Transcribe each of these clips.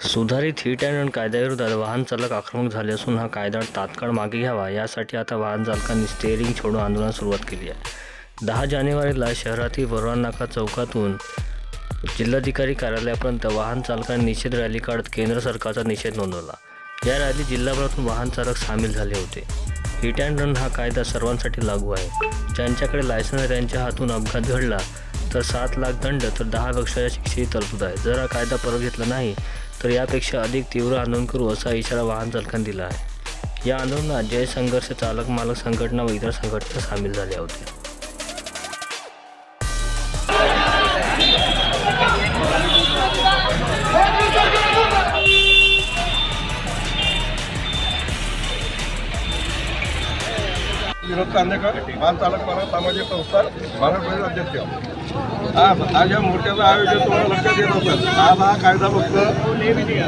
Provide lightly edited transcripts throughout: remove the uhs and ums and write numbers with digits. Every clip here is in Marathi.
सुधारित हिट अँड रन कायद्याविरोधात वाहन चालक आक्रमक झाले असून हा कायदा तात्काळ मागे घ्यावा यासाठी आता वाहन चालकांनी स्टेअरिंग छोडो आंदोलनास सुरुवात केली आहे। 10 जानेवारीला शहरातील बरवान नाका चौकातून जिल्हाधिकारी कार्यालयापर्यंत वाहन चालकांनी निषेध रॅली काढत केंद्र सरकारचा निषेध नोंदवला। या रॅलीत जिल्हाभरातून वाहन चालक सामील झाले होते। हिट अँड रन हा कायदा सर्वांसाठी लागू आहे। ज्यांच्याकडे लायसन्स आहे त्यांच्या हातून अपघात घडला तर 7 लाख दंड तर 10 वर्षाच्या शिक्षेची तरतूद आहे। जर हा कायदा परत घेतला नाही तर यापेक्षा अधिक तीव्र आंदोलन करू असा इशारा वाहन चालकांनी दिला आहे। या आंदोलनात जय संघर्ष चालक मालक संघटना व इतर संघटना सामील झाल्या होत्या। विरोध कांदेकर वाहन चालक मालक सामाजिक संस्था महाराष्ट्र अध्यक्ष। आज या मोर्चाचं आयोजन तुम्हाला लक्षात येत असेल। आज हा कायदा फक्त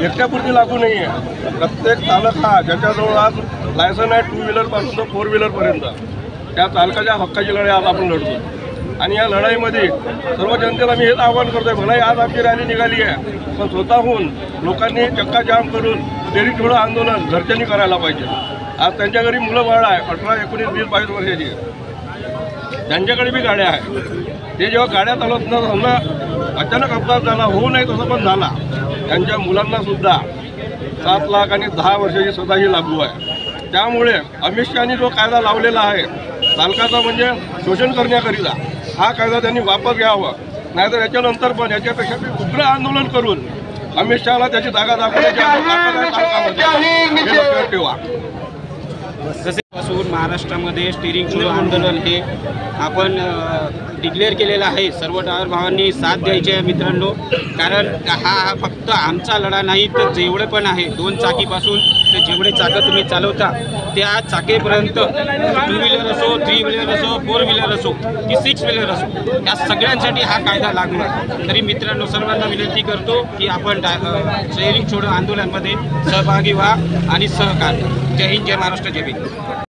एकट्यापुरती लागू नाही आहे। प्रत्येक चालक हा ज्याच्याजवळ आज लायसन आहे 2 व्हीलरपासून तर 4 व्हीलरपर्यंत त्या चालकाच्या हक्काची लढाई आज आपण लढतो। आणि या लढाईमध्ये सर्व जनतेला मी हेच आवाहन करतोय, भलाई आज आमची रॅली निघाली आहे पण स्वतःहून लोकांनी चक्काजाम करून स्टेअरिंग छोडो आंदोलन घरच्यांनी करायला पाहिजे। आज त्यांच्या घरी मुलं बाळ आहे 18, 19, 20, 22 वर्षाची, त्यांच्याकडे बी गाड्या आहेत। ते जेव्हा गाड्या चालवत न समजा अचानक अपघात झाला, होऊ नये तसं पण झाला, त्यांच्या मुलांना सुद्धा 7 लाख आणि 10 वर्षाची सजा ही लागू आहे। त्यामुळे अमित शहानी जो कायदा लावलेला आहे चालकाचा म्हणजे शोषण करण्याकरिता, हा कायदा त्यांनी वापस घ्यावा। नाहीतर याच्यानंतर पण याच्यापेक्षा उग्र आंदोलन करून अमित शहाला त्याची जागा दाखवण्याची ठेवा। पासून महाराष्ट्रामध्ये स्टेअरिंग छोडो आंदोलन हे आपण डिक्लेअर केलेलं आहे। सर्व ड्रायव्हर भावांनी साथ द्यायची आहे मित्रांनो, कारण हा फक्त आमचा लढा नाही तर जेवढे पण आहे 2 चाकीपासून ते जेवढे चाकं तुम्ही चालवता त्या चाकेपर्यंत 2 व्हीलर असो, 3 व्हीलर असो, 4 व्हीलर असो की 6 व्हीलर असो, या सगळ्यांसाठी हा कायदा लागू आहे। तरी मित्रांनो सर्वांना विनंती करतो की आपण स्टेअरिंग छोडो आंदोलनामध्ये सहभागी व्हा आणि सहकार्य। जय हिंद, जय महाराष्ट्र, जय भीम।